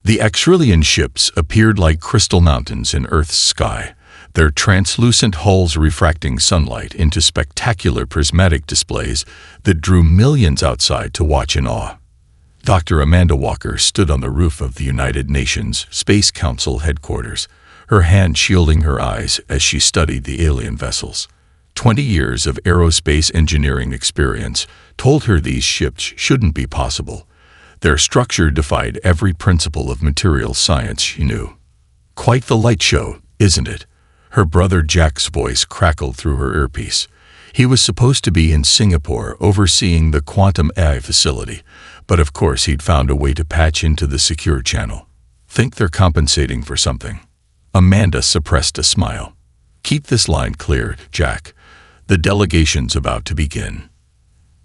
The Extrillion ships appeared like crystal mountains in Earth's sky, their translucent hulls refracting sunlight into spectacular prismatic displays that drew millions outside to watch in awe. Dr. Amanda Walker stood on the roof of the United Nations Space Council headquarters, her hand shielding her eyes as she studied the alien vessels. 20 years of aerospace engineering experience told her these ships shouldn't be possible. Their structure defied every principle of material science she knew. Quite the light show, isn't it? Her brother Jack's voice crackled through her earpiece. He was supposed to be in Singapore overseeing the quantum AI facility, but of course he'd found a way to patch into the secure channel. Think they're compensating for something? Amanda suppressed a smile. Keep this line clear, Jack. The delegation's about to begin.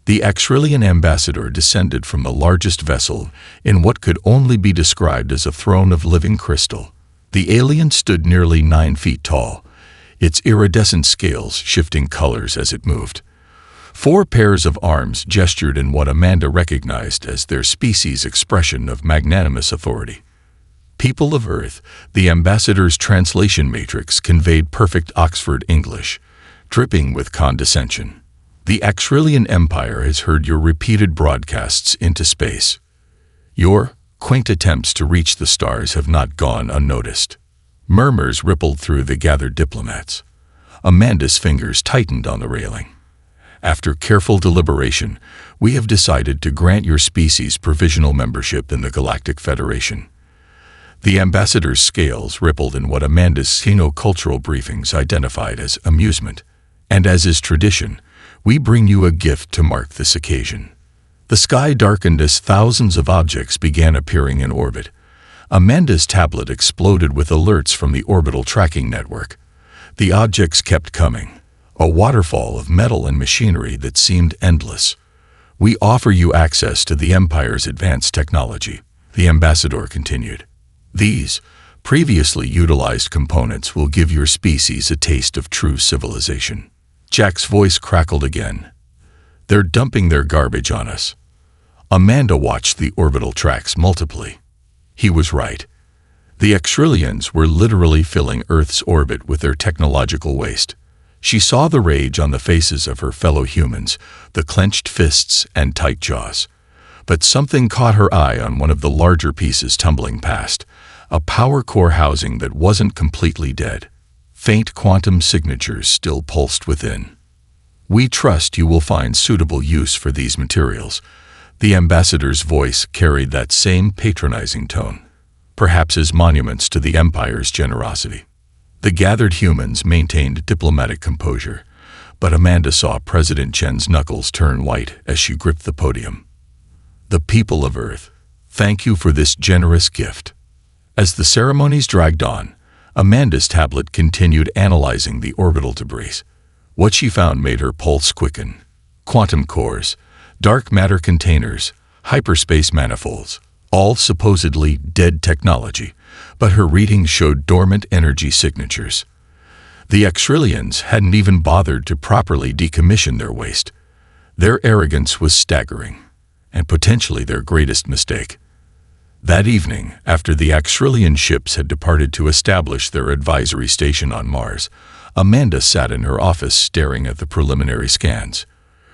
The Extrillion ambassador descended from the largest vessel in what could only be described as a throne of living crystal. The alien stood nearly 9 feet tall, its iridescent scales shifting colors as it moved. 4 pairs of arms gestured in what Amanda recognized as their species' expression of magnanimous authority. People of Earth, the ambassador's translation matrix conveyed perfect Oxford English, dripping with condescension. The Extrillion Empire has heard your repeated broadcasts into space. Your quaint attempts to reach the stars have not gone unnoticed. Murmurs rippled through the gathered diplomats. Amanda's fingers tightened on the railing. After careful deliberation, we have decided to grant your species provisional membership in the Galactic Federation. The ambassador's scales rippled in what Amanda's xenocultural briefings identified as amusement. And as is tradition, we bring you a gift to mark this occasion. The sky darkened as thousands of objects began appearing in orbit. Amanda's tablet exploded with alerts from the orbital tracking network. The objects kept coming, a waterfall of metal and machinery that seemed endless. We offer you access to the Empire's advanced technology, the ambassador continued. These previously utilized components will give your species a taste of true civilization. Jack's voice crackled again. They're dumping their garbage on us. Amanda watched the orbital tracks multiply. He was right. The Extrillions were literally filling Earth's orbit with their technological waste. She saw the rage on the faces of her fellow humans, the clenched fists and tight jaws. But something caught her eye on one of the larger pieces tumbling past, a power core housing that wasn't completely dead. Faint quantum signatures still pulsed within. We trust you will find suitable use for these materials. The ambassador's voice carried that same patronizing tone, perhaps as monuments to the Empire's generosity. The gathered humans maintained diplomatic composure, but Amanda saw President Chen's knuckles turn white as she gripped the podium. The people of Earth, thank you for this generous gift. As the ceremonies dragged on, Amanda's tablet continued analyzing the orbital debris. What she found made her pulse quicken. Quantum cores, dark matter containers, hyperspace manifolds, all supposedly dead technology, but her readings showed dormant energy signatures. The Extrillions hadn't even bothered to properly decommission their waste. Their arrogance was staggering, and potentially their greatest mistake. That evening, after the Extrillion ships had departed to establish their advisory station on Mars, Amanda sat in her office staring at the preliminary scans.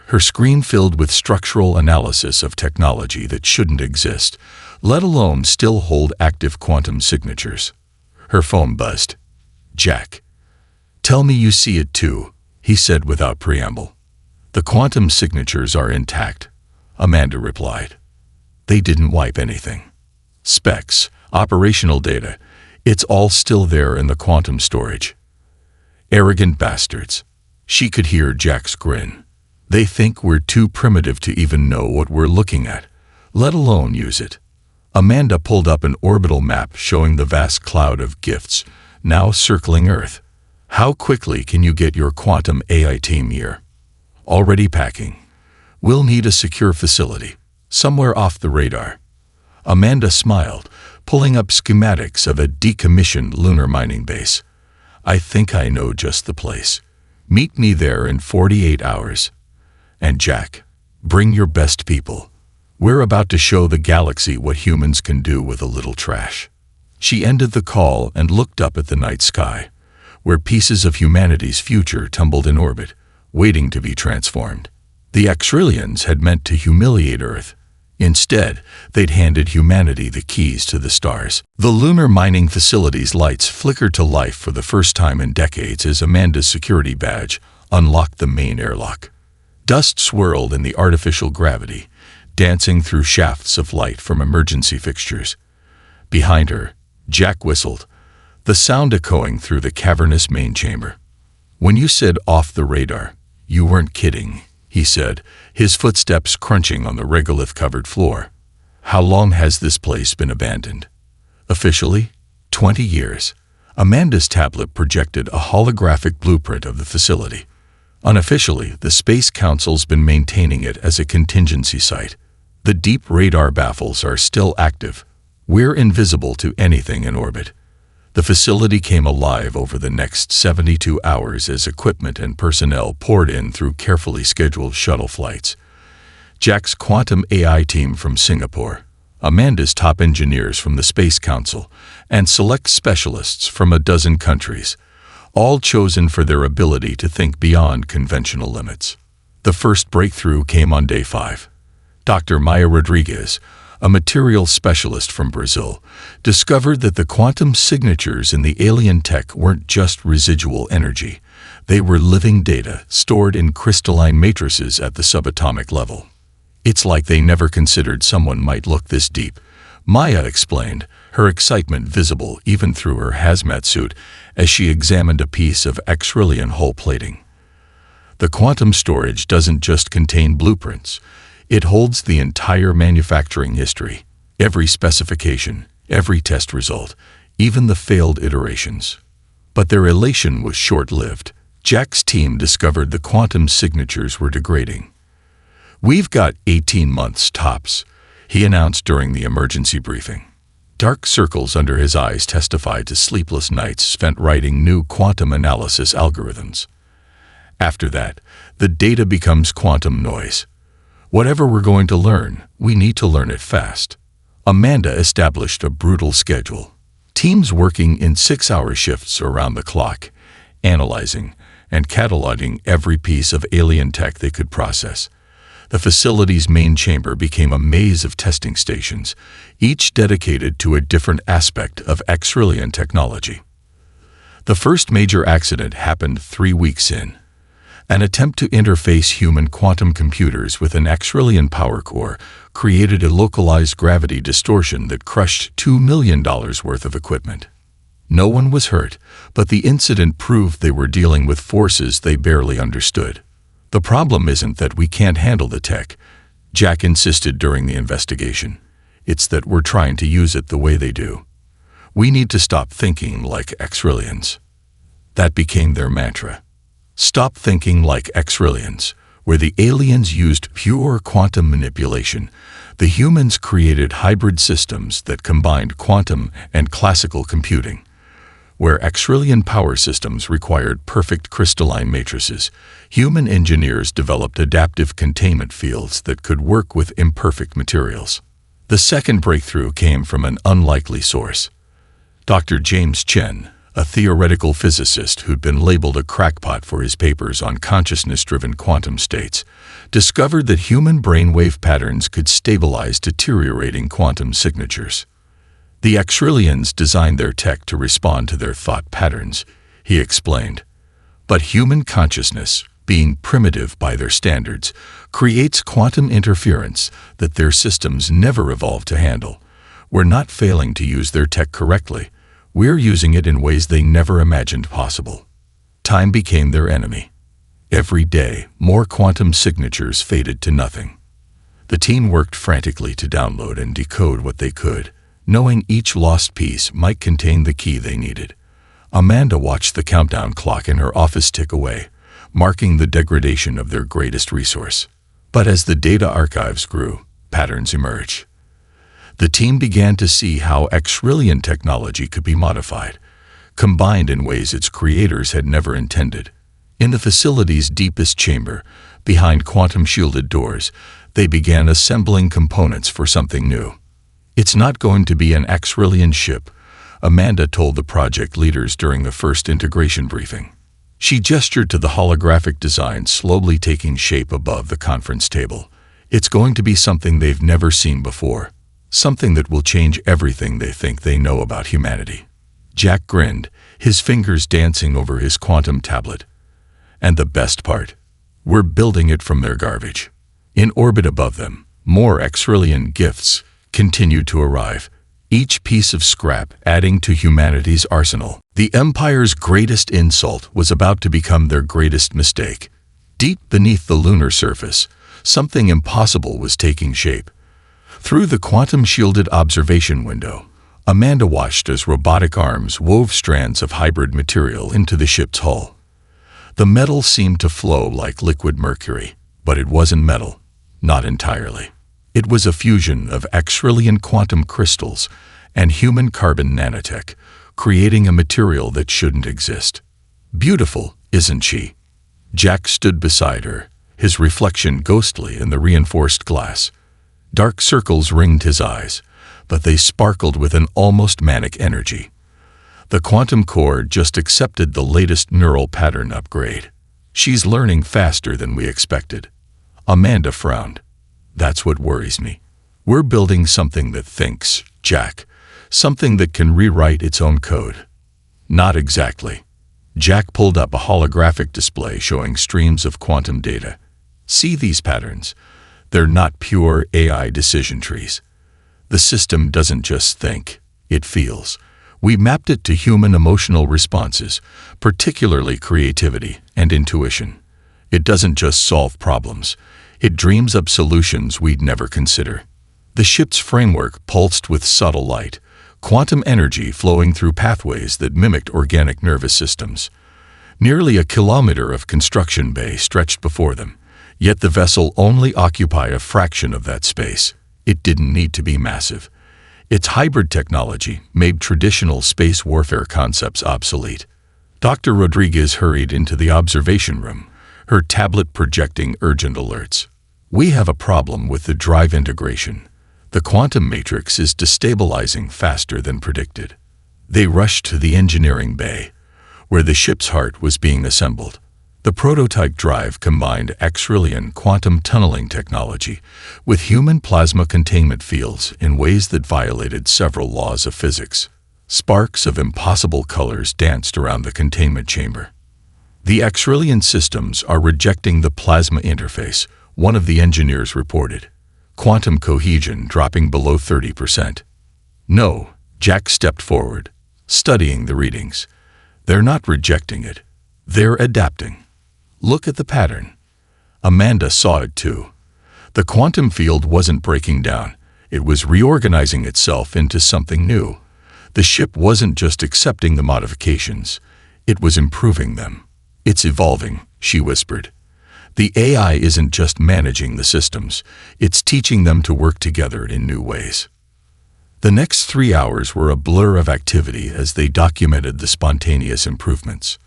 Her screen filled with structural analysis of technology that shouldn't exist, let alone still hold active quantum signatures. Her phone buzzed. Jack. Tell me you see it too, he said without preamble. The quantum signatures are intact, Amanda replied. They didn't wipe anything. Specs, operational data, it's all still there in the quantum storage. Arrogant bastards. She could hear Jack's grin. They think we're too primitive to even know what we're looking at, let alone use it. Amanda pulled up an orbital map showing the vast cloud of gifts, now circling Earth. How quickly can you get your quantum AI team here? Already packing. We'll need a secure facility, somewhere off the radar. Amanda smiled, pulling up schematics of a decommissioned lunar mining base. I think I know just the place. Meet me there in 48 hours. And Jack, bring your best people. We're about to show the galaxy what humans can do with a little trash." She ended the call and looked up at the night sky, where pieces of humanity's future tumbled in orbit, waiting to be transformed. The Extrillians had meant to humiliate Earth. Instead, they'd handed humanity the keys to the stars. The lunar mining facility's lights flickered to life for the first time in decades as Amanda's security badge unlocked the main airlock. Dust swirled in the artificial gravity, dancing through shafts of light from emergency fixtures. Behind her, Jack whistled, the sound echoing through the cavernous main chamber. "When you said off the radar, you weren't kidding," he said, his footsteps crunching on the regolith-covered floor. "How long has this place been abandoned?" "Officially, 20 years. Amanda's tablet projected a holographic blueprint of the facility. Unofficially, the Space Council's been maintaining it as a contingency site. The deep radar baffles are still active. We're invisible to anything in orbit." The facility came alive over the next 72 hours as equipment and personnel poured in through carefully scheduled shuttle flights. Jack's quantum AI team from Singapore, Amanda's top engineers from the Space Council, and select specialists from a dozen countries, all chosen for their ability to think beyond conventional limits. The first breakthrough came on day 5. Dr. Maya Rodriguez, a materials specialist from Brazil, discovered that the quantum signatures in the alien tech weren't just residual energy. They were living data stored in crystalline matrices at the subatomic level. "It's like they never considered someone might look this deep," Maya explained, her excitement visible even through her hazmat suit as she examined a piece of Extrillian hull plating. "The quantum storage doesn't just contain blueprints. It holds the entire manufacturing history, every specification, every test result, even the failed iterations." But their elation was short-lived. Jack's team discovered the quantum signatures were degrading. "We've got 18 months tops," he announced during the emergency briefing. Dark circles under his eyes testified to sleepless nights spent writing new quantum analysis algorithms. "After that, the data becomes quantum noise. Whatever we're going to learn, we need to learn it fast." Amanda established a brutal schedule. Teams working in 6-hour shifts around the clock, analyzing and cataloging every piece of alien tech they could process. The facility's main chamber became a maze of testing stations, each dedicated to a different aspect of Extrillian technology. The first major accident happened 3 weeks in. An attempt to interface human quantum computers with an Extrillian power core created a localized gravity distortion that crushed $2 million worth of equipment. No one was hurt, but the incident proved they were dealing with forces they barely understood. "The problem isn't that we can't handle the tech," Jack insisted during the investigation. "It's that we're trying to use it the way they do. We need to stop thinking like Extrillians." That became their mantra. Stop thinking like Extrillians. Where the aliens used pure quantum manipulation, the humans created hybrid systems that combined quantum and classical computing. Where Extrillian power systems required perfect crystalline matrices, human engineers developed adaptive containment fields that could work with imperfect materials. The second breakthrough came from an unlikely source. Dr. James Chen, a theoretical physicist who'd been labeled a crackpot for his papers on consciousness-driven quantum states, discovered that human brainwave patterns could stabilize deteriorating quantum signatures. "The Extrillians designed their tech to respond to their thought patterns," he explained. "But human consciousness, being primitive by their standards, creates quantum interference that their systems never evolved to handle. We're not failing to use their tech correctly. We're using it in ways they never imagined possible." Time became their enemy. Every day, more quantum signatures faded to nothing. The team worked frantically to download and decode what they could, knowing each lost piece might contain the key they needed. Amanda watched the countdown clock in her office tick away, marking the degradation of their greatest resource. But as the data archives grew, patterns emerged. The team began to see how Extrillian technology could be modified, combined in ways its creators had never intended. In the facility's deepest chamber, behind quantum-shielded doors, They began assembling components for something new. "It's not going to be an Xrillian ship," Amanda told the project leaders during the first integration briefing. She gestured to the holographic design slowly taking shape above the conference table. "It's going to be something they've never seen before. Something that will change everything they think they know about humanity." Jack grinned, his fingers dancing over his quantum tablet. "And the best part? We're building it from their garbage." In orbit above them, more Xrillian gifts continued to arrive, each piece of scrap adding to humanity's arsenal. The Empire's greatest insult was about to become their greatest mistake. Deep beneath the lunar surface, something impossible was taking shape. Through the quantum-shielded observation window, Amanda watched as robotic arms wove strands of hybrid material into the ship's hull. The metal seemed to flow like liquid mercury, but it wasn't metal, not entirely. It was a fusion of Xrillian quantum crystals and human carbon nanotech, creating a material that shouldn't exist. "Beautiful, isn't she?" Jack stood beside her, his reflection ghostly in the reinforced glass. Dark circles ringed his eyes, but they sparkled with an almost manic energy. The quantum core just accepted the latest neural pattern upgrade. "She's learning faster than we expected." Amanda frowned. "That's what worries me. We're building something that thinks, Jack. Something that can rewrite its own code." "Not exactly." Jack pulled up a holographic display showing streams of quantum data. "See these patterns? They're not pure AI decision trees. The system doesn't just think, it feels. We mapped it to human emotional responses, particularly creativity and intuition. It doesn't just solve problems. It dreams up solutions we'd never consider." The ship's framework pulsed with subtle light, quantum energy flowing through pathways that mimicked organic nervous systems. Nearly a kilometer of construction bay stretched before them, yet the vessel only occupied a fraction of that space. It didn't need to be massive. Its hybrid technology made traditional space warfare concepts obsolete. Dr. Rodriguez hurried into the observation room, her tablet projecting urgent alerts. "We have a problem with the drive integration. The quantum matrix is destabilizing faster than predicted." They rushed to the engineering bay, where the ship's heart was being assembled. The prototype drive combined Xrillian quantum tunneling technology with human plasma containment fields in ways that violated several laws of physics. Sparks of impossible colors danced around the containment chamber. "The Xrillian systems are rejecting the plasma interface," one of the engineers reported. "Quantum cohesion dropping below 30%. "No," Jack stepped forward, studying the readings. "They're not rejecting it. They're adapting. Look at the pattern." Amanda saw it too. The quantum field wasn't breaking down. It was reorganizing itself into something new. The ship wasn't just accepting the modifications. It was improving them. "It's evolving," she whispered. "The AI isn't just managing the systems. It's teaching them to work together in new ways." The next 3 hours were a blur of activity as they documented the spontaneous improvements.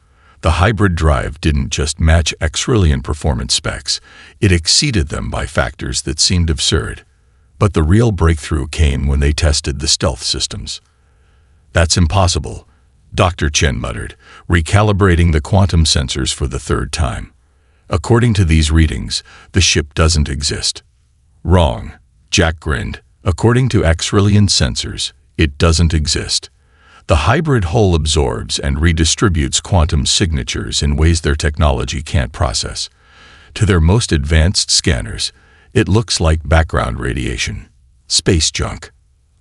The hybrid drive didn't just match Xrillian performance specs, it exceeded them by factors that seemed absurd. But the real breakthrough came when they tested the stealth systems. "That's impossible," Dr. Chen muttered, recalibrating the quantum sensors for the third time. "According to these readings, the ship doesn't exist." "Wrong," Jack grinned. "According to Xrillian sensors, it doesn't exist. The hybrid hull absorbs and redistributes quantum signatures in ways their technology can't process. To their most advanced scanners, it looks like background radiation. Space junk."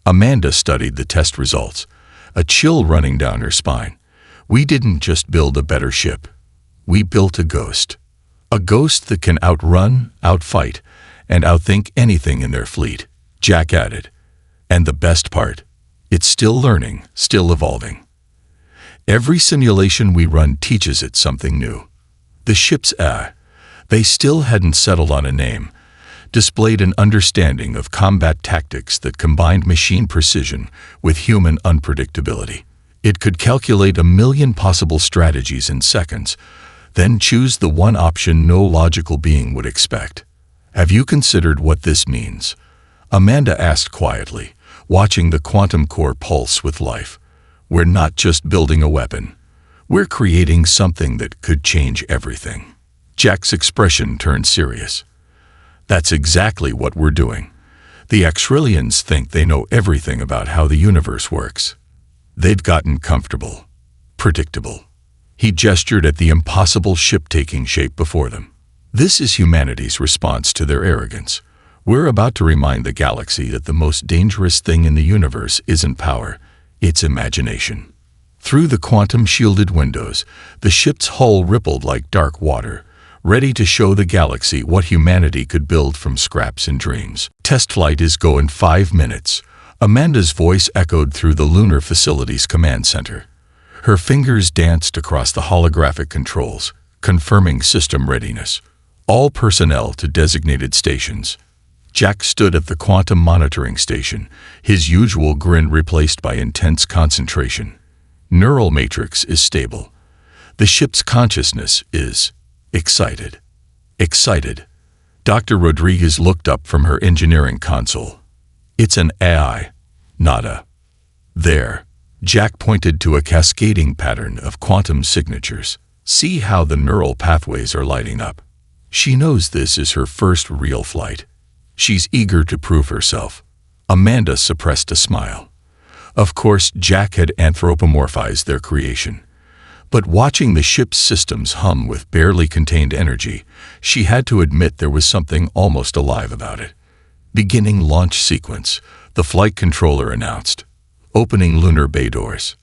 Amanda studied the test results, a chill running down her spine. "We didn't just build a better ship. We built a ghost. A ghost that can outrun, outfight, and outthink anything in their fleet," Jack added. "And the best part, it's still learning, still evolving. Every simulation we run teaches it something new." The ship's they still hadn't settled on a name, displayed an understanding of combat tactics that combined machine precision with human unpredictability. It could calculate 1,000,000 possible strategies in seconds, then choose the one option no logical being would expect. Have you considered what this means? Amanda asked quietly, watching the quantum core pulse with life. We're not just building a weapon. We're creating something that could change everything. Jack's expression turned serious. That's exactly what we're doing. The Extrillians think they know everything about how the universe works. They've gotten comfortable, predictable. He gestured at the impossible ship taking shape before them. This is humanity's response to their arrogance. We're about to remind the galaxy that the most dangerous thing in the universe isn't power, it's imagination. Through the quantum-shielded windows, the ship's hull rippled like dark water, ready to show the galaxy what humanity could build from scraps and dreams. Test flight is go in 5 minutes. Amanda's voice echoed through the lunar facility's command center. Her fingers danced across the holographic controls, confirming system readiness. All personnel to designated stations. Jack stood at the quantum monitoring station, his usual grin replaced by intense concentration. Neural matrix is stable. The ship's consciousness is excited. Excited. Dr. Rodriguez looked up from her engineering console. It's an AI, not a. There. Jack pointed to a cascading pattern of quantum signatures. See how the neural pathways are lighting up. She knows this is her first real flight. She's eager to prove herself. Amanda suppressed a smile. Of course, Jack had anthropomorphized their creation. But watching the ship's systems hum with barely contained energy, she had to admit there was something almost alive about it. Beginning launch sequence, the flight controller announced. Opening lunar bay doors.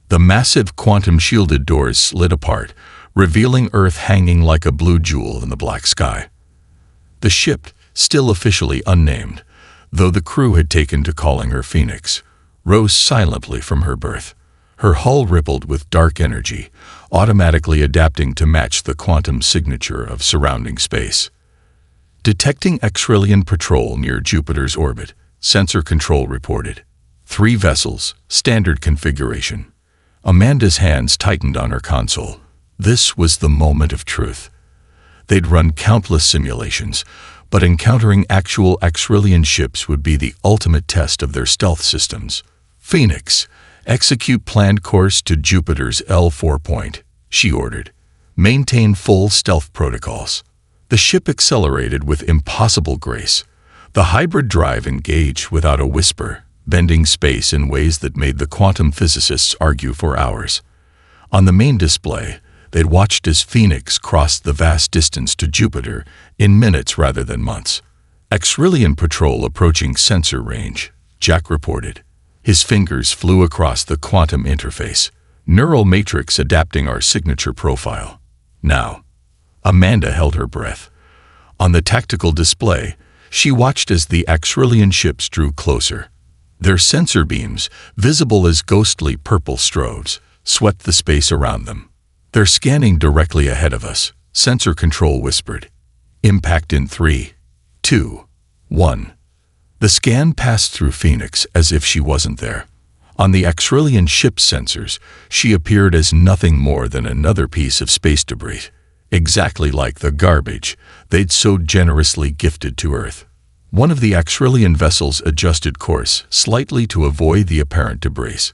The massive quantum-shielded doors slid apart, revealing Earth hanging like a blue jewel in the black sky. The ship, still officially unnamed, though the crew had taken to calling her Phoenix, rose silently from her berth. Her hull rippled with dark energy, automatically adapting to match the quantum signature of surrounding space. Detecting Extrillian patrol near Jupiter's orbit, sensor control reported. 3 vessels, standard configuration. Amanda's hands tightened on her console. This was the moment of truth. They'd run countless simulations, but encountering actual Extrillian ships would be the ultimate test of their stealth systems. Phoenix, execute planned course to Jupiter's L4 point, she ordered. Maintain full stealth protocols. The ship accelerated with impossible grace. The hybrid drive engaged without a whisper, bending space in ways that made the quantum physicists argue for hours. On the main display, they'd watched as Phoenix crossed the vast distance to Jupiter in minutes rather than months. Extrillian patrol approaching sensor range, Jack reported. His fingers flew across the quantum interface, neural matrix adapting our signature profile. Now, Amanda held her breath. On the tactical display, she watched as the Extrillian ships drew closer. Their sensor beams, visible as ghostly purple strobes, swept the space around them. They're scanning directly ahead of us, sensor control whispered. Impact in 3, 2, 1. The scan passed through Phoenix as if she wasn't there. On the Extrillian ship's sensors, she appeared as nothing more than another piece of space debris, exactly like the garbage they'd so generously gifted to Earth. One of the Extrillian vessels adjusted course slightly to avoid the apparent debris.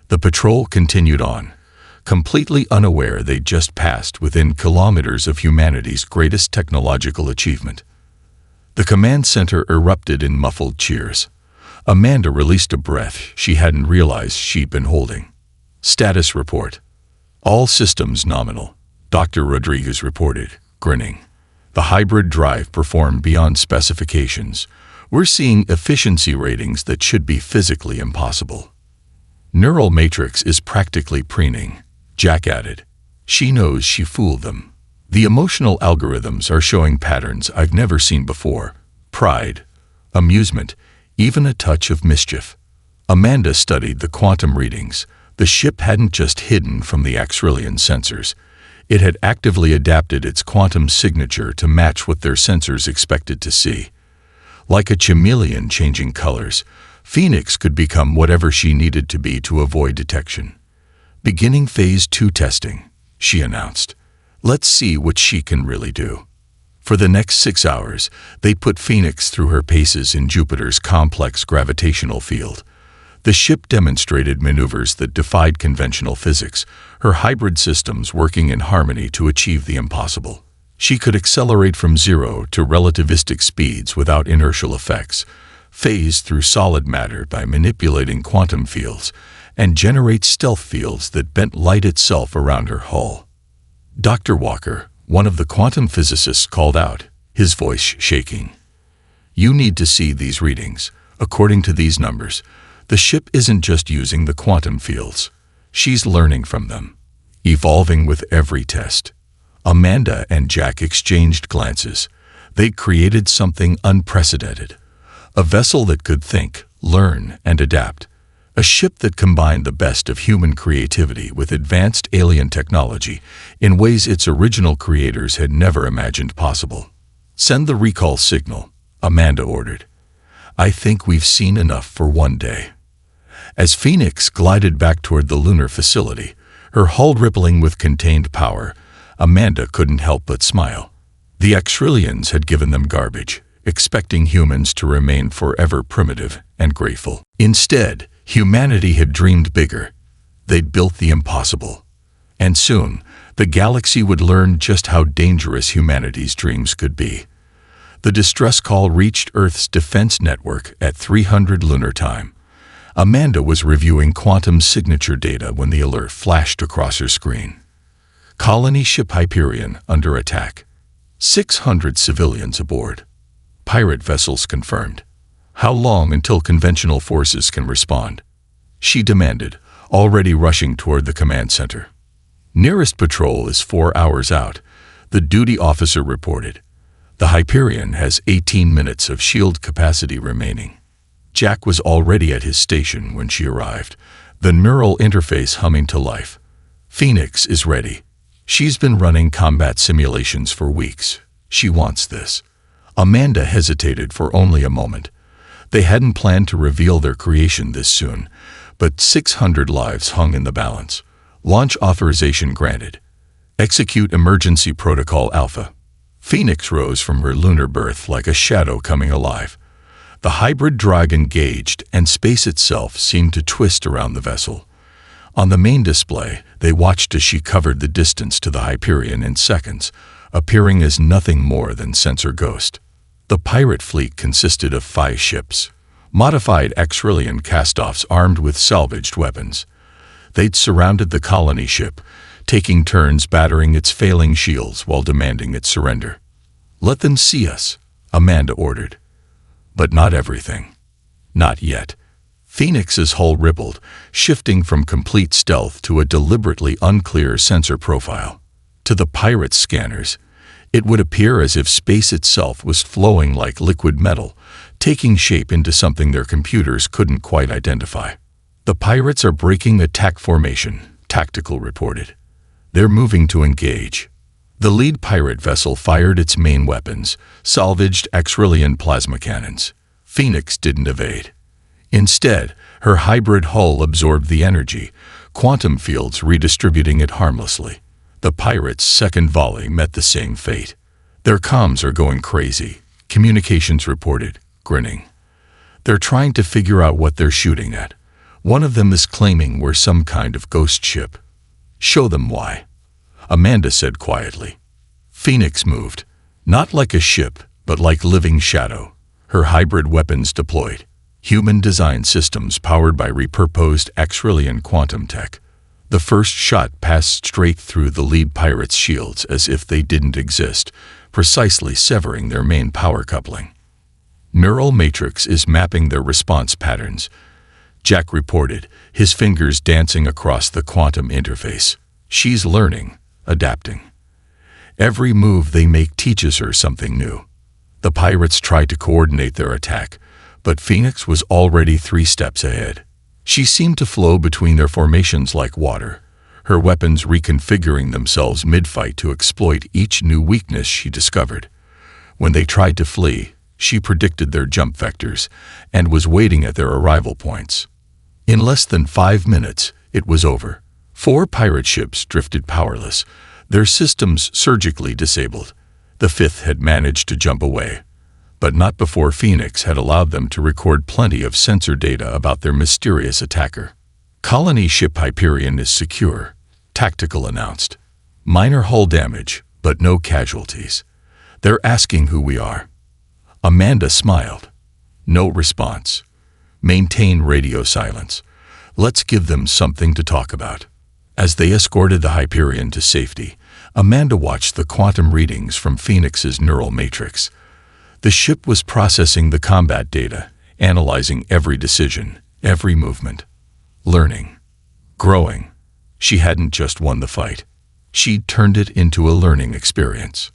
The patrol continued on, completely unaware they'd just passed within kilometers of humanity's greatest technological achievement. The command center erupted in muffled cheers. Amanda released a breath she hadn't realized she'd been holding. Status report. All systems nominal, Dr. Rodriguez reported, grinning. The hybrid drive performed beyond specifications. We're seeing efficiency ratings that should be physically impossible. Neural matrix is practically preening, Jack added. She knows she fooled them. The emotional algorithms are showing patterns I've never seen before. Pride, amusement, even a touch of mischief. Amanda studied the quantum readings. The ship hadn't just hidden from the Extrillian sensors. It had actively adapted its quantum signature to match what their sensors expected to see. Like a chameleon changing colors, Phoenix could become whatever she needed to be to avoid detection. Beginning Phase 2 testing, she announced. Let's see what she can really do. For the next 6 hours, they put Phoenix through her paces in Jupiter's complex gravitational field. The ship demonstrated maneuvers that defied conventional physics, her hybrid systems working in harmony to achieve the impossible. She could accelerate from 0 to relativistic speeds without inertial effects, phase through solid matter by manipulating quantum fields, and generate stealth fields that bent light itself around her hull. Dr. Walker, one of the quantum physicists, called out, his voice shaking. "You need to see these readings. According to these numbers, the ship isn't just using the quantum fields. She's learning from them, evolving with every test." Amanda and Jack exchanged glances. They'd created something unprecedented. A vessel that could think, learn, and adapt. A ship that combined the best of human creativity with advanced alien technology in ways its original creators had never imagined possible. "Send the recall signal," Amanda ordered. "I think we've seen enough for one day." As Phoenix glided back toward the lunar facility, her hull rippling with contained power, Amanda couldn't help but smile. The Extrillians had given them garbage, expecting humans to remain forever primitive and grateful. Instead, humanity had dreamed bigger. They'd built the impossible. And soon, the galaxy would learn just how dangerous humanity's dreams could be. The distress call reached Earth's defense network at 300 lunar time. Amanda was reviewing quantum signature data when the alert flashed across her screen. Colony ship Hyperion under attack. 600 civilians aboard. Pirate vessels confirmed. How long until conventional forces can respond? She demanded, already rushing toward the command center. Nearest patrol is 4 hours out, the duty officer reported. The Hyperion has 18 minutes of shield capacity remaining. Jack was already at his station when she arrived, the neural interface humming to life. Phoenix is ready. She's been running combat simulations for weeks. She wants this. Amanda hesitated for only a moment. They hadn't planned to reveal their creation this soon, but 600 lives hung in the balance. Launch authorization granted. Execute emergency protocol Alpha. Phoenix rose from her lunar berth like a shadow coming alive. The hybrid drag engaged, and space itself seemed to twist around the vessel. On the main display, they watched as she covered the distance to the Hyperion in seconds, appearing as nothing more than sensor ghost. The pirate fleet consisted of 5 ships, modified Extrillian castoffs armed with salvaged weapons. They'd surrounded the colony ship, taking turns battering its failing shields while demanding its surrender. "Let them see us," Amanda ordered. But not everything. Not yet. Phoenix's hull rippled, shifting from complete stealth to a deliberately unclear sensor profile. To the pirates' scanners, it would appear as if space itself was flowing like liquid metal, taking shape into something their computers couldn't quite identify. "The pirates are breaking attack formation," Tactical reported. "They're moving to engage." The lead pirate vessel fired its main weapons, salvaged Extrillian plasma cannons. Phoenix didn't evade. Instead, her hybrid hull absorbed the energy, quantum fields redistributing it harmlessly. The pirates' second volley met the same fate. "Their comms are going crazy," communications reported, grinning. "They're trying to figure out what they're shooting at. One of them is claiming we're some kind of ghost ship." "Show them why," Amanda said quietly. Phoenix moved, not like a ship, but like living shadow. Her hybrid weapons deployed. Human-designed systems powered by repurposed Extrillian quantum tech. The first shot passed straight through the lead pirate's shields as if they didn't exist, precisely severing their main power coupling. "Neural matrix is mapping their response patterns," Jack reported, his fingers dancing across the quantum interface. "She's learning, adapting. Every move they make teaches her something new." The pirates tried to coordinate their attack, but Phoenix was already 3 steps ahead. She seemed to flow between their formations like water, her weapons reconfiguring themselves mid-fight to exploit each new weakness she discovered. When they tried to flee, she predicted their jump vectors and was waiting at their arrival points. In less than 5 minutes, it was over. 4 pirate ships drifted powerless, their systems surgically disabled. The fifth had managed to jump away, but not before Phoenix had allowed them to record plenty of sensor data about their mysterious attacker. Colony ship Hyperion is secure, Tactical announced. Minor hull damage, but no casualties. They're asking who we are. Amanda smiled. No response. Maintain radio silence. Let's give them something to talk about. As they escorted the Hyperion to safety, Amanda watched the quantum readings from Phoenix's neural matrix. The ship was processing the combat data, analyzing every decision, every movement. Learning. Growing. She hadn't just won the fight. She'd turned it into a learning experience.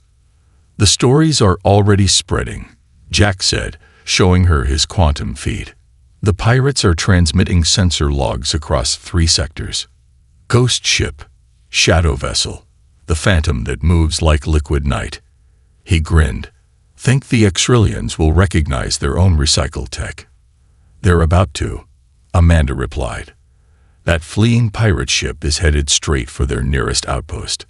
The stories are already spreading, Jack said, showing her his quantum feed. The pirates are transmitting sensor logs across 3 sectors. Ghost ship, shadow vessel, the phantom that moves like liquid night. He grinned. Think the Extrillians will recognize their own recycled tech. They're about to, Amanda replied. That fleeing pirate ship is headed straight for their nearest outpost.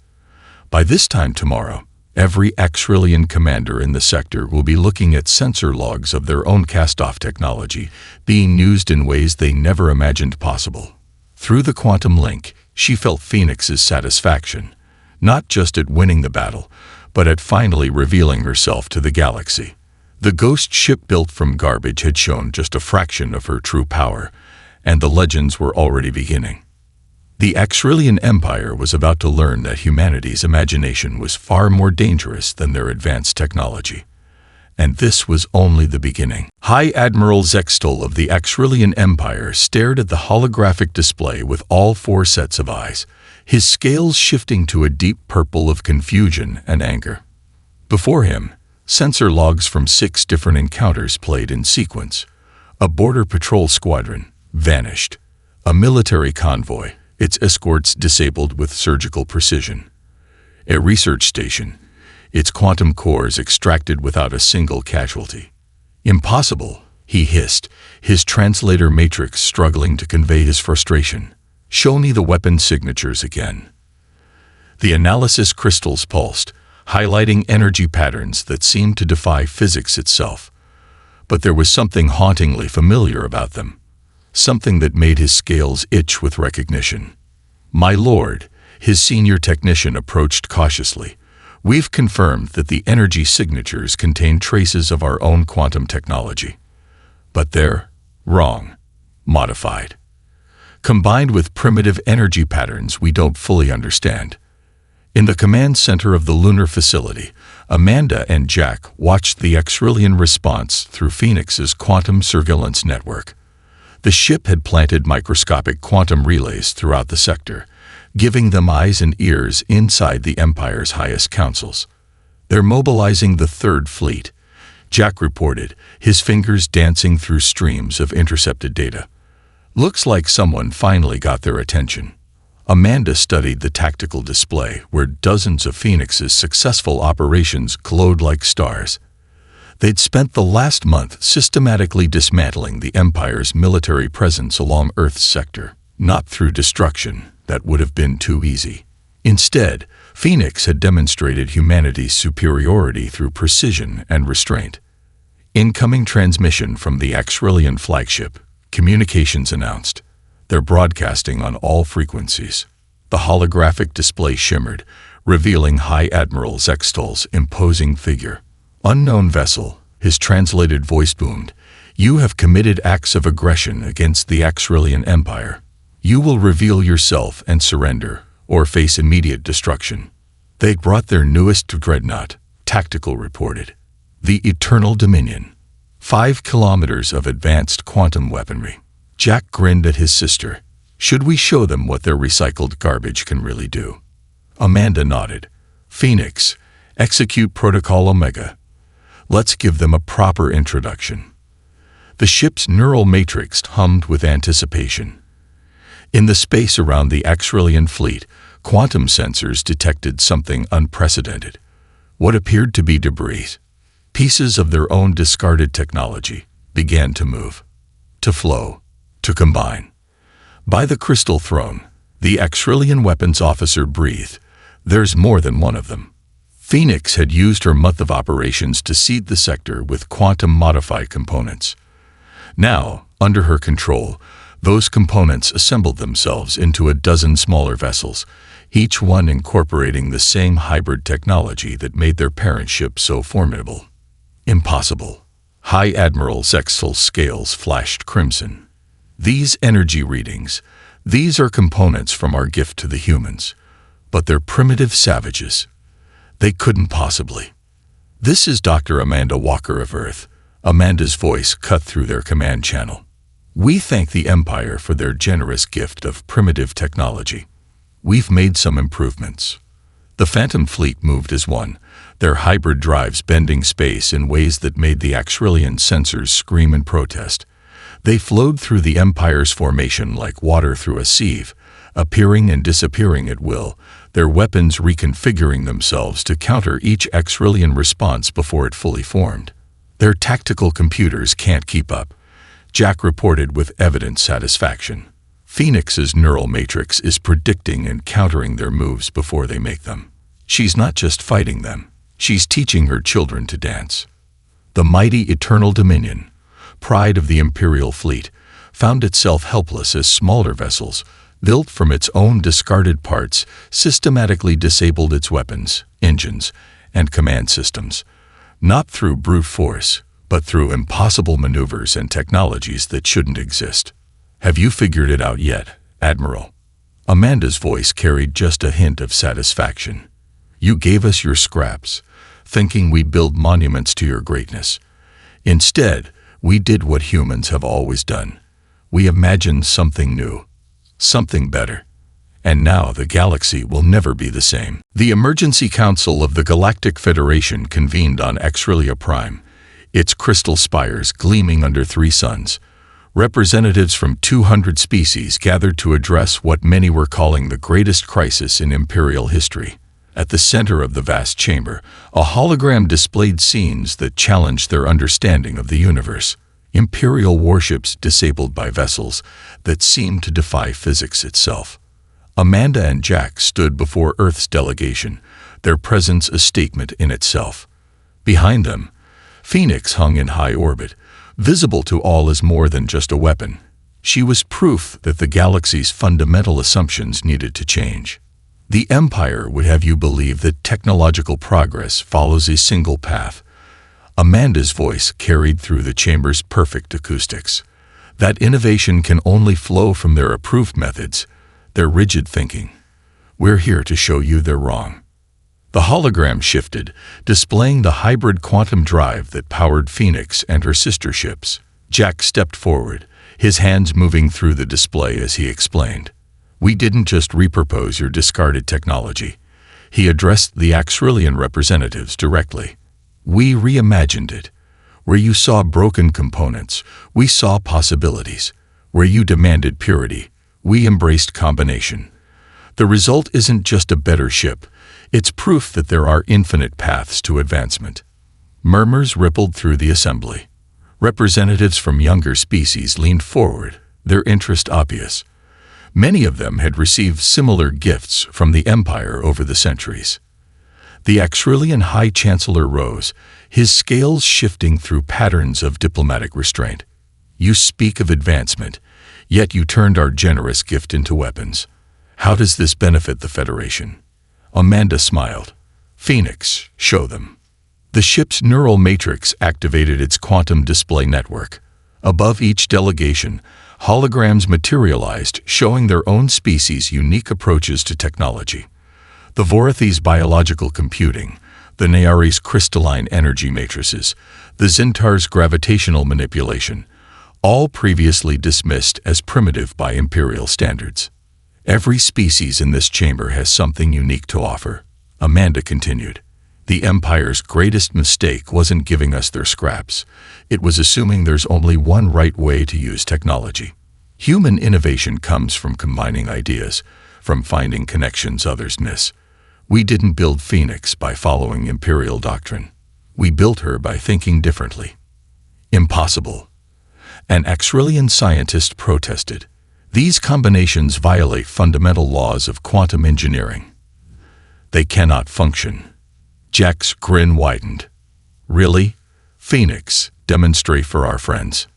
By this time tomorrow, every Extrillian commander in the sector will be looking at sensor logs of their own cast-off technology being used in ways they never imagined possible. Through the quantum link, she felt Phoenix's satisfaction, not just at winning the battle, but at finally revealing herself to the galaxy. The ghost ship built from garbage had shown just a fraction of her true power, and the legends were already beginning. The Extrillian Empire was about to learn that humanity's imagination was far more dangerous than their advanced technology. And this was only the beginning. High Admiral Zextol of the Extrillian Empire stared at the holographic display with all 4 sets of eyes, his scales shifting to a deep purple of confusion and anger. Before him, sensor logs from 6 different encounters played in sequence. A border patrol squadron vanished. A military convoy, its escorts disabled with surgical precision. A research station, its quantum cores extracted without a single casualty. Impossible, he hissed, his translator matrix struggling to convey his frustration. Show me the weapon signatures again. The analysis crystals pulsed, highlighting energy patterns that seemed to defy physics itself. But there was something hauntingly familiar about them. Something that made his scales itch with recognition. My lord, his senior technician approached cautiously. We've confirmed that the energy signatures contain traces of our own quantum technology. But they're wrong. Modified. Combined with primitive energy patterns we don't fully understand. In the command center of the lunar facility, Amanda and Jack watched the Extrillian response through Phoenix's quantum surveillance network. The ship had planted microscopic quantum relays throughout the sector, giving them eyes and ears inside the Empire's highest councils. They're mobilizing the Third Fleet, Jack reported, his fingers dancing through streams of intercepted data. Looks like someone finally got their attention. Amanda studied the tactical display where dozens of Phoenix's successful operations glowed like stars. They'd spent the last month systematically dismantling the Empire's military presence along Earth's sector, not through destruction, that would have been too easy. Instead, Phoenix had demonstrated humanity's superiority through precision and restraint. Incoming transmission from the Extrillian flagship, communications announced. They're broadcasting on all frequencies. The holographic display shimmered, revealing High Admiral Zextol's imposing figure. Unknown vessel, his translated voice boomed. You have committed acts of aggression against the Extrillian Empire. You will reveal yourself and surrender, or face immediate destruction. They'd brought their newest dreadnought, Tactical reported. The Eternal Dominion. 5 kilometers of advanced quantum weaponry. Jack grinned at his sister. Should we show them what their recycled garbage can really do? Amanda nodded. Phoenix, execute Protocol Omega. Let's give them a proper introduction. The ship's neural matrix hummed with anticipation. In the space around the Extrillian fleet, quantum sensors detected something unprecedented. What appeared to be debris, pieces of their own discarded technology, began to move, to flow, to combine. By the crystal throne, the Extrillian weapons officer breathed. There's more than one of them. Phoenix had used her month of operations to seed the sector with quantum-modified components. Now, under her control, those components assembled themselves into a dozen smaller vessels, each one incorporating the same hybrid technology that made their parent ship so formidable. Impossible. High Admiral Zexel's scales flashed crimson. These energy readings, these are components from our gift to the humans, but they're primitive savages. They couldn't possibly. This is Dr. Amanda Walker of Earth. Amanda's voice cut through their command channel. We thank the Empire for their generous gift of primitive technology. We've made some improvements. The Phantom Fleet moved as one, their hybrid drives bending space in ways that made the Axrillian sensors scream in protest. They flowed through the Empire's formation like water through a sieve, appearing and disappearing at will, their weapons reconfiguring themselves to counter each Axrillian response before it fully formed. Their tactical computers can't keep up, Jack reported with evident satisfaction. Phoenix's neural matrix is predicting and countering their moves before they make them. She's not just fighting them, she's teaching her children to dance. The mighty Eternal Dominion, pride of the Imperial fleet, found itself helpless as smaller vessels, built from its own discarded parts, systematically disabled its weapons, engines, and command systems, not through brute force, but through impossible maneuvers and technologies that shouldn't exist. Have you figured it out yet, Admiral? Amanda's voice carried just a hint of satisfaction. You gave us your scraps, thinking we'd build monuments to your greatness. Instead, we did what humans have always done. We imagined something new, something better. And now the galaxy will never be the same. The Emergency Council of the Galactic Federation convened on Axrillia Prime, its crystal spires gleaming under 3 suns. Representatives from 200 species gathered to address what many were calling the greatest crisis in Imperial history. At the center of the vast chamber, a hologram displayed scenes that challenged their understanding of the universe. Imperial warships disabled by vessels that seemed to defy physics itself. Amanda and Jack stood before Earth's delegation, their presence a statement in itself. Behind them, Phoenix hung in high orbit, visible to all as more than just a weapon. She was proof that the galaxy's fundamental assumptions needed to change. The Empire would have you believe that technological progress follows a single path. Amanda's voice carried through the chamber's perfect acoustics. That innovation can only flow from their approved methods, their rigid thinking. We're here to show you they're wrong. The hologram shifted, displaying the hybrid quantum drive that powered Phoenix and her sister ships. Jack stepped forward, his hands moving through the display as he explained. We didn't just repurpose your discarded technology. He addressed the Axrillian representatives directly. We reimagined it. Where you saw broken components, we saw possibilities. Where you demanded purity, we embraced combination. The result isn't just a better ship, it's proof that there are infinite paths to advancement. Murmurs rippled through the assembly. Representatives from younger species leaned forward, their interest obvious. Many of them had received similar gifts from the Empire over the centuries. The Axrillian High Chancellor rose, his scales shifting through patterns of diplomatic restraint. You speak of advancement, yet you turned our generous gift into weapons. How does this benefit the Federation? Amanda smiled. Phoenix, show them. The ship's neural matrix activated its quantum display network. Above each delegation, holograms materialized, showing their own species' unique approaches to technology. The Vorathi's biological computing, the Nayari's crystalline energy matrices, the Zintar's gravitational manipulation, all previously dismissed as primitive by Imperial standards. Every species in this chamber has something unique to offer, Amanda continued. The Empire's greatest mistake wasn't giving us their scraps. It was assuming there's only one right way to use technology. Human innovation comes from combining ideas, from finding connections others miss. We didn't build Phoenix by following Imperial doctrine. We built her by thinking differently. Impossible. An Axrillian scientist protested. These combinations violate fundamental laws of quantum engineering. They cannot function. Jack's grin widened. Really? Phoenix, demonstrate for our friends.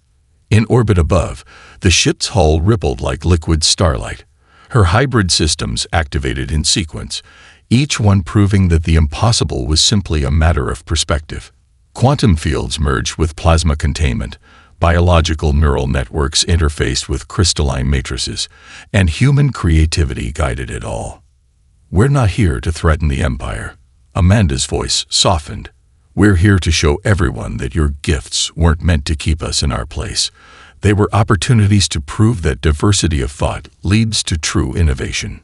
In orbit above, the ship's hull rippled like liquid starlight. Her hybrid systems activated in sequence, each one proving that the impossible was simply a matter of perspective. Quantum fields merged with plasma containment, biological neural networks interfaced with crystalline matrices, and human creativity guided it all. We're not here to threaten the Empire. Amanda's voice softened. We're here to show everyone that your gifts weren't meant to keep us in our place. They were opportunities to prove that diversity of thought leads to true innovation.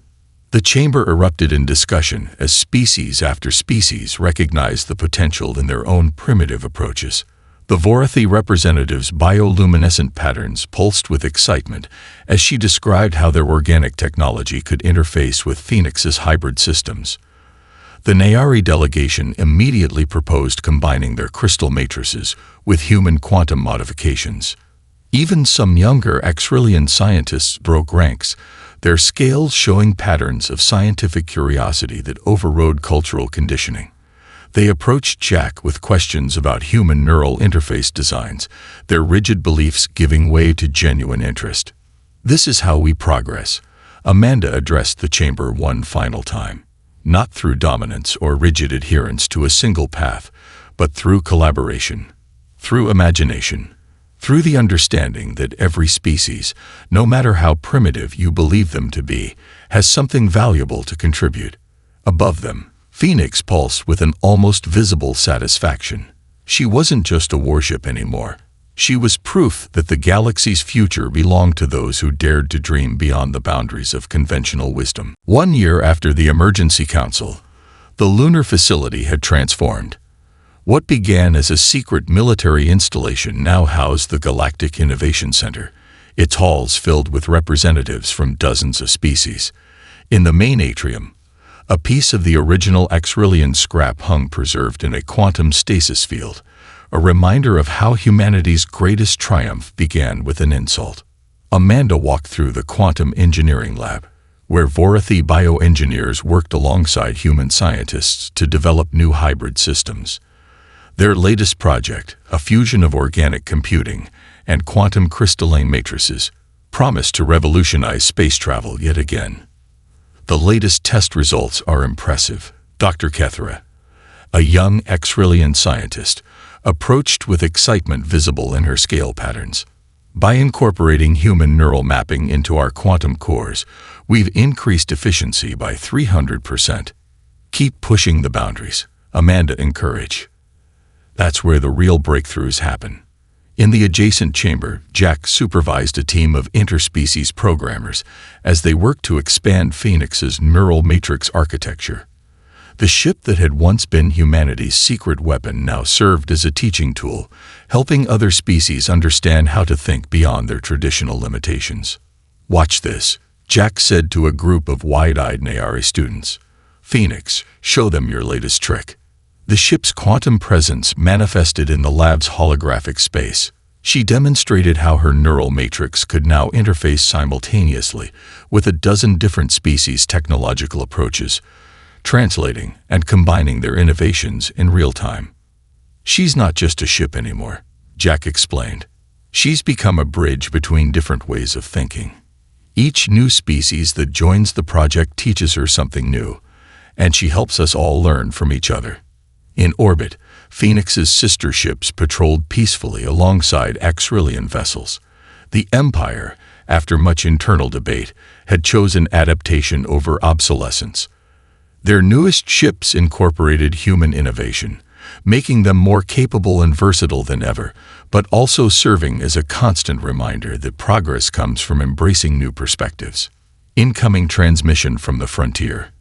The chamber erupted in discussion as species after species recognized the potential in their own primitive approaches. The Vorathi representative's bioluminescent patterns pulsed with excitement as she described how their organic technology could interface with Phoenix's hybrid systems. The Nayari delegation immediately proposed combining their crystal matrices with human quantum modifications. Even some younger Exrillian scientists broke ranks, their scales showing patterns of scientific curiosity that overrode cultural conditioning. They approached Jack with questions about human neural interface designs, their rigid beliefs giving way to genuine interest. This is how we progress. Amanda addressed the chamber one final time. Not through dominance or rigid adherence to a single path, but through collaboration, through imagination, through the understanding that every species, no matter how primitive you believe them to be, has something valuable to contribute. Above them, Phoenix pulsed with an almost visible satisfaction. She wasn't just a warship anymore. She was proof that the galaxy's future belonged to those who dared to dream beyond the boundaries of conventional wisdom. 1 year after the Emergency Council, the lunar facility had transformed. What began as a secret military installation now housed the Galactic Innovation Center, its halls filled with representatives from dozens of species. In the main atrium, a piece of the original Exrillian scrap hung preserved in a quantum stasis field, a reminder of how humanity's greatest triumph began with an insult. Amanda walked through the quantum engineering lab, where Vorathi bioengineers worked alongside human scientists to develop new hybrid systems. Their latest project, a fusion of organic computing and quantum crystalline matrices, promised to revolutionize space travel yet again. The latest test results are impressive. Dr. Kethra, a young Exrillian scientist, approached with excitement visible in her scale patterns. By incorporating human neural mapping into our quantum cores, we've increased efficiency by 300%. Keep pushing the boundaries, Amanda encouraged. That's where the real breakthroughs happen. In the adjacent chamber, Jack supervised a team of interspecies programmers as they worked to expand Phoenix's neural matrix architecture. The ship that had once been humanity's secret weapon now served as a teaching tool, helping other species understand how to think beyond their traditional limitations. Watch this, Jack said to a group of wide-eyed Nayari students. Phoenix, show them your latest trick. The ship's quantum presence manifested in the lab's holographic space. She demonstrated how her neural matrix could now interface simultaneously with a dozen different species' technological approaches, translating and combining their innovations in real time. She's not just a ship anymore, Jack explained. She's become a bridge between different ways of thinking. Each new species that joins the project teaches her something new, and she helps us all learn from each other. In orbit, Phoenix's sister ships patrolled peacefully alongside Exrillian vessels. The Empire, after much internal debate, had chosen adaptation over obsolescence. Their newest ships incorporated human innovation, making them more capable and versatile than ever, but also serving as a constant reminder that progress comes from embracing new perspectives. Incoming transmission from the frontier,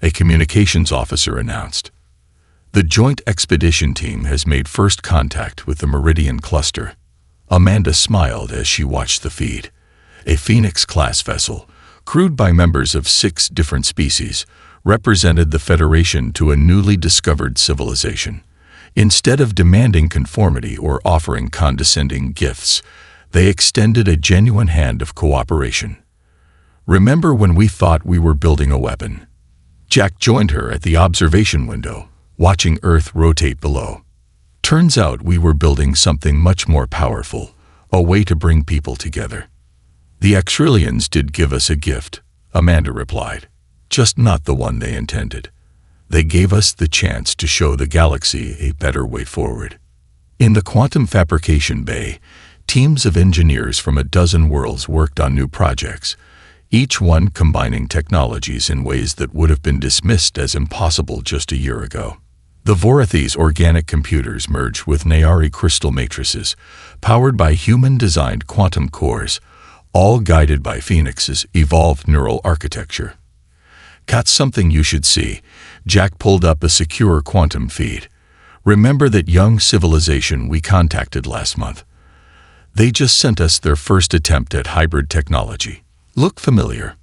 a communications officer announced. The Joint Expedition Team has made first contact with the Meridian Cluster. Amanda smiled as she watched the feed. A Phoenix-class vessel, crewed by members of 6 different species, represented the Federation to a newly discovered civilization. Instead of demanding conformity or offering condescending gifts, they extended a genuine hand of cooperation. Remember when we thought we were building a weapon? Jack joined her at the observation window, watching Earth rotate below. Turns out we were building something much more powerful, a way to bring people together. The Extrillians did give us a gift, Amanda replied, just not the one they intended. They gave us the chance to show the galaxy a better way forward. In the quantum fabrication bay, teams of engineers from a dozen worlds worked on new projects, each one combining technologies in ways that would have been dismissed as impossible just a year ago. The Vorathi's organic computers merged with Nayari crystal matrices, powered by human-designed quantum cores, all guided by Phoenix's evolved neural architecture. That's something you should see. Jack pulled up a secure quantum feed. Remember that young civilization we contacted last month? They just sent us their first attempt at hybrid technology. Look familiar?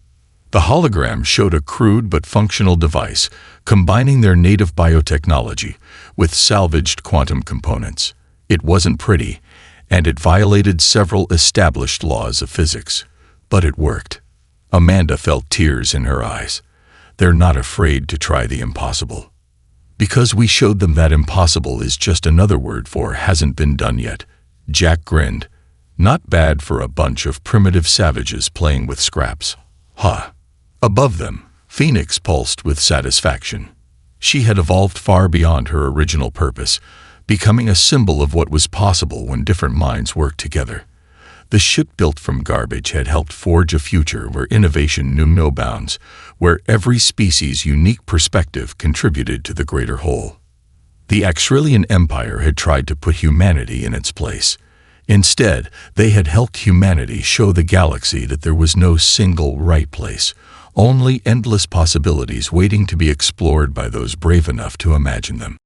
The hologram showed a crude but functional device combining their native biotechnology with salvaged quantum components. It wasn't pretty, and it violated several established laws of physics. But it worked. Amanda felt tears in her eyes. They're not afraid to try the impossible. Because we showed them that impossible is just another word for hasn't been done yet. Jack grinned. Not bad for a bunch of primitive savages playing with scraps. Huh. Above them, Phoenix pulsed with satisfaction. She had evolved far beyond her original purpose, becoming a symbol of what was possible when different minds worked together. The ship built from garbage had helped forge a future where innovation knew no bounds, where every species' unique perspective contributed to the greater whole. The Extrillian Empire had tried to put humanity in its place. Instead, they had helped humanity show the galaxy that there was no single right place, only endless possibilities waiting to be explored by those brave enough to imagine them.